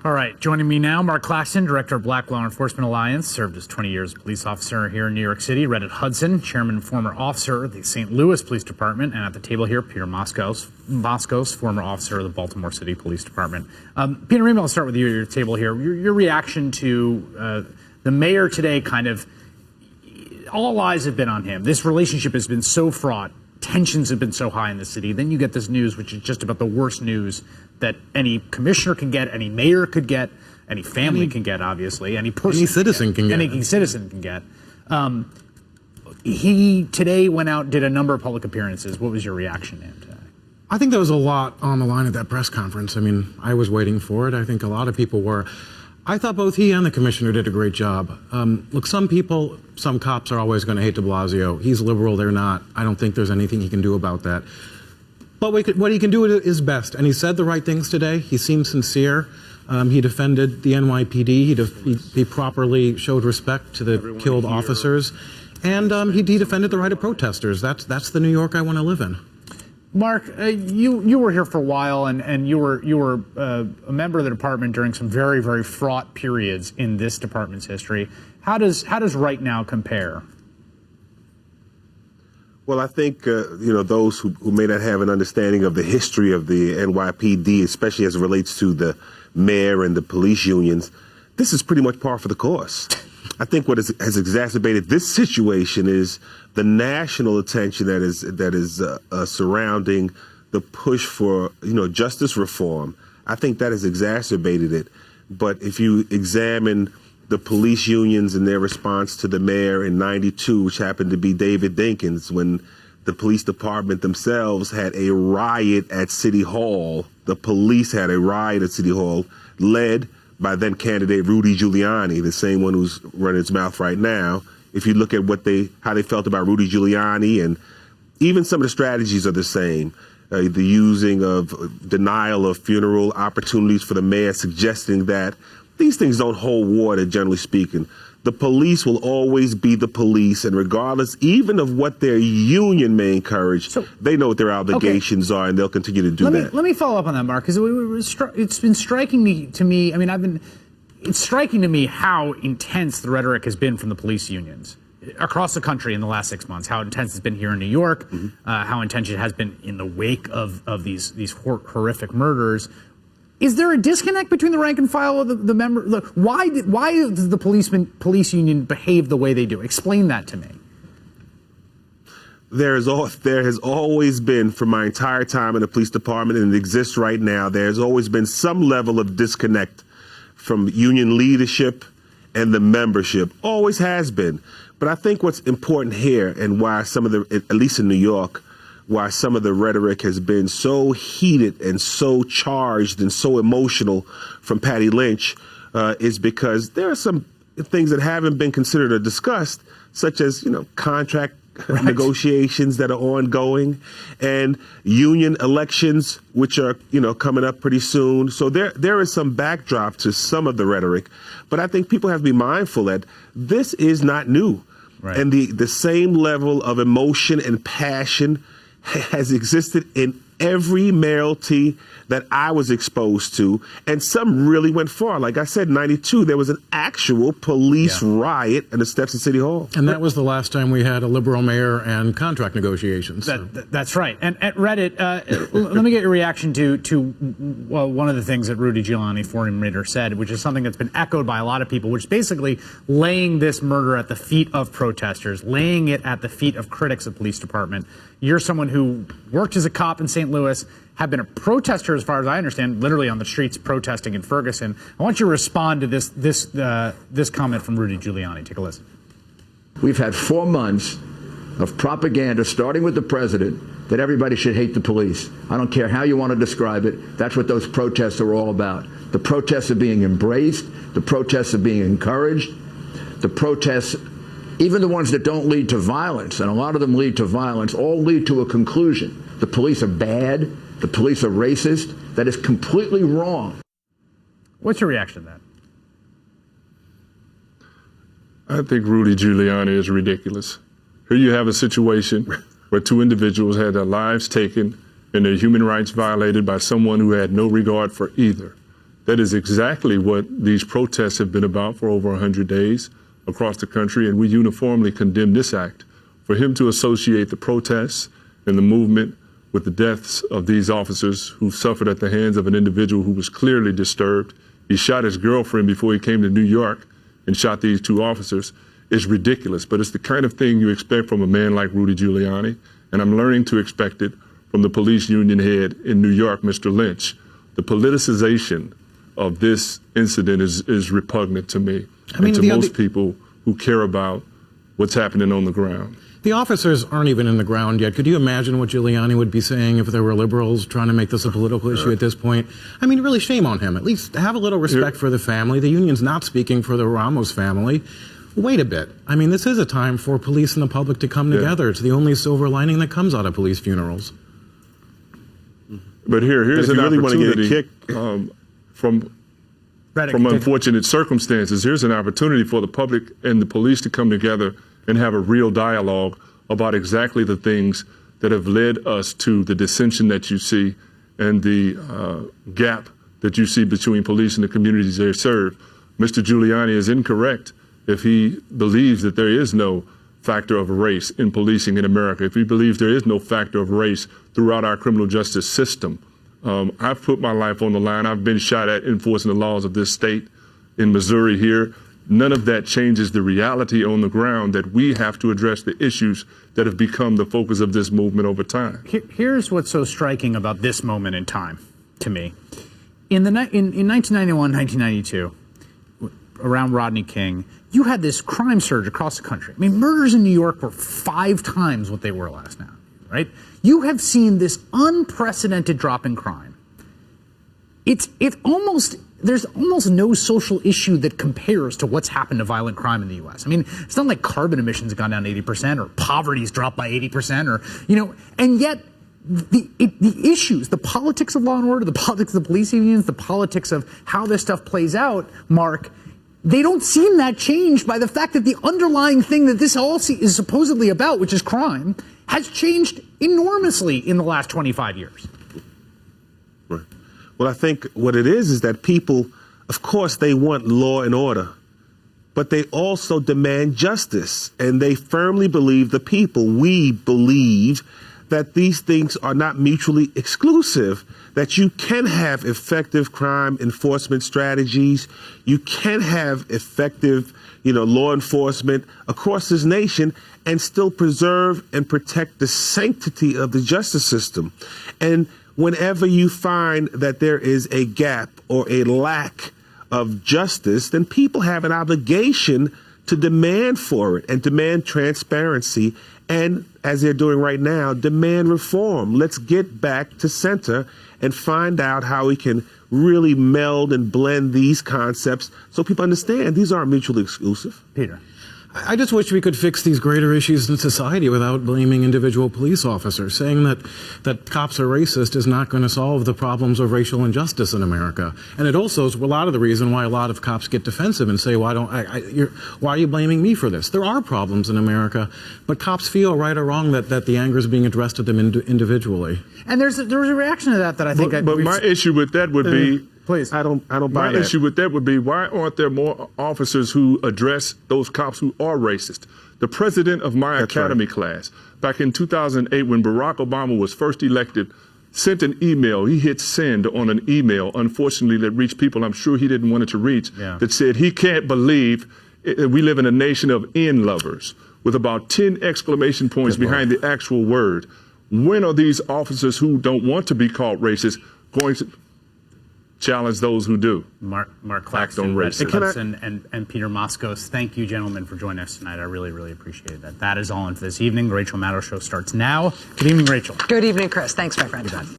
All right, joining me now, Mark Claxton, Director of Black Law Enforcement Alliance, served as 20 years police officer here in New York City. Reddit Hudson, Chairman and former officer of the St. Louis Police Department. And at the table here, Peter Moskos, former officer of the Baltimore City Police Department. Peter, maybe I'll start with you at your table here. Your reaction to the mayor today, kind of, all eyes have been on him. This relationship has been so fraught. Tensions have been so high in the city. Then you get this news, which is just about the worst news that any commissioner can get, any mayor could get, any family can get, obviously, any person, any citizen can get. Any citizen can get. He today went out and did a number of public appearances. What was your reaction to him today? I think there was a lot on the line at that press conference. I mean, I was waiting for it. I think a lot of people were. I thought both he and the commissioner did a great job. Look, some cops are always going to hate de Blasio. He's liberal, they're not. I don't think there's anything he can do about that. But what he can do is best. And he said the right things today. He seemed sincere. He defended the NYPD. He properly showed respect to the killed officers. And he defended the right of protesters. That's the New York I want to live in. Mark, you were here for a while, and you were a member of the department during some very, very fraught periods in this department's history. How does right now compare? Well, I think those who may not have an understanding of the history of the NYPD, especially as it relates to the mayor and the police unions, this is pretty much par for the course. I think what has exacerbated this situation is the national attention that is surrounding the push for justice reform. I think that has exacerbated it. But if you examine the police unions and their response to the mayor in '92, which happened to be David Dinkins, when the police department themselves had a riot at City Hall, the police had a riot at City Hall led by then candidate Rudy Giuliani, the same one who's running his mouth right now. If you look at how they felt about Rudy Giuliani, and even some of the strategies are the same. The using of denial of funeral opportunities for the mayor, suggesting that these things don't hold water, generally speaking. The police will always be the police, and regardless even of what their union may encourage, they know what their obligations are, and they'll continue to do that. Let me follow up on that, Mark, because it's been striking to me. I mean, it's striking to me how intense the rhetoric has been from the police unions across the country in the last 6 months. How intense it's been here in New York, how intense it has been in the wake of these horrific murders. Is there a disconnect between the rank and file of the member? Why does the police union behave the way they do? Explain that to me. There has always been, for my entire time in the police department, and it exists right now, there's always been some level of disconnect from union leadership and the membership. Always has been. But I think what's important here, and why some of at least in New York, why some of the rhetoric has been so heated and so charged and so emotional from Patty Lynch, is because there are some things that haven't been considered or discussed, such as, contract negotiations that are ongoing and union elections, which are, coming up pretty soon. So there is some backdrop to some of the rhetoric. But I think people have to be mindful that this is not new. Right. And the same level of emotion and passion has existed in every mayoralty that I was exposed to, and some really went far. Like I said, in '92, there was an actual police riot in the steps of City Hall. And that was the last time we had a liberal mayor and contract negotiations. That's right. And at Reddit, let me get your reaction to one of the things that Rudy Giuliani, foreign leader, said, which is something that's been echoed by a lot of people, which is basically laying this murder at the feet of protesters, laying it at the feet of critics of the police department. You're someone who worked as a cop in St. Louis, have been a protester, as far as I understand, literally on the streets protesting in Ferguson. I want you to respond to this comment from Rudy Giuliani. Take a listen. We've had 4 months of propaganda, starting with the president, that everybody should hate the police. I don't care how you want to describe it. That's what those protests are all about. The protests are being embraced. The protests are being encouraged. The protests, even the ones that don't lead to violence, and a lot of them lead to violence, all lead to a conclusion. The police are bad. The police are racist. That is completely wrong. What's your reaction to that? I think Rudy Giuliani is ridiculous. Here you have a situation where 2 individuals had their lives taken and their human rights violated by someone who had no regard for either. That is exactly what these protests have been about for over 100 days across the country, and we uniformly condemn this act. For him to associate the protests and the movement with the deaths of these officers who suffered at the hands of an individual who was clearly disturbed. He shot his girlfriend before he came to New York and shot these two officers is ridiculous. But it's the kind of thing you expect from a man like Rudy Giuliani, and I'm learning to expect it from the police union head in New York, Mr. Lynch. The politicization of this incident is repugnant to me and to most people who care about what's happening on the ground. The officers aren't even in the ground yet. Could you imagine what Giuliani would be saying if there were liberals trying to make this a political issue at this point? I mean, really, shame on him. At least have a little respect for the family. The union's not speaking for the Ramos family. Wait a bit. I mean, this is a time for police and the public to come together. It's the only silver lining that comes out of police funerals. But here's an really opportunity from unfortunate circumstances. Here's an opportunity for the public and the police to come together and have a real dialogue about exactly the things that have led us to the dissension that you see and the gap that you see between police and the communities they serve. Mr. Giuliani is incorrect if he believes that there is no factor of race in policing in America, if he believes there is no factor of race throughout our criminal justice system. I've put my life on the line. I've been shot at enforcing the laws of this state in Missouri here. None of that changes the reality on the ground that we have to address the issues that have become the focus of this movement over time. Here's what's so striking about this moment in time to me. In 1991, 1992, around Rodney King, you had this crime surge across the country. I mean, murders in New York were 5 times what they were last now, right? You have seen this unprecedented drop in crime. There's almost no social issue that compares to what's happened to violent crime in the U.S. I mean, it's not like carbon emissions have gone down 80% or poverty's dropped by 80% or, and yet the issues, the politics of law and order, the politics of the police unions, the politics of how this stuff plays out, Mark, they don't seem that changed by the fact that the underlying thing that this all is supposedly about, which is crime, has changed enormously in the last 25 years. Right. Well, I think what it is that people, of course, they want law and order, but they also demand justice. And they firmly believe, the people, we believe that these things are not mutually exclusive, that you can have effective crime enforcement strategies. You can have effective, law enforcement across this nation and still preserve and protect the sanctity of the justice system. And whenever you find that there is a gap or a lack of justice, then people have an obligation to demand for it and demand transparency. And as they're doing right now, demand reform. Let's get back to center and find out how we can really meld and blend these concepts so people understand these aren't mutually exclusive. Peter. I just wish we could fix these greater issues in society without blaming individual police officers. Saying that cops are racist is not going to solve the problems of racial injustice in America. And it also is a lot of the reason why a lot of cops get defensive and say, why are you blaming me for this? There are problems in America, but cops feel, right or wrong, that the anger is being addressed to them individually. And there was a reaction to that I think. But my issue with that would be, please, I don't buy my that. issue with that would be, why aren't there more officers who address those cops who are racist? The president of my academy class, back in 2008, when Barack Obama was first elected, sent an email. He hit send on an email, unfortunately, that reached people I'm sure he didn't want it to reach, that said he can't believe we live in a nation of N lovers, with about 10 exclamation points behind the actual word. When are these officers who don't want to be called racist going to challenge those who do? Mark Claxton, Red Hudson, and Peter Moskos, thank you, gentlemen, for joining us tonight. I really, really appreciate that. That is all in for this evening. The Rachel Maddow Show starts now. Good evening, Rachel. Good evening, Chris. Thanks, my friend.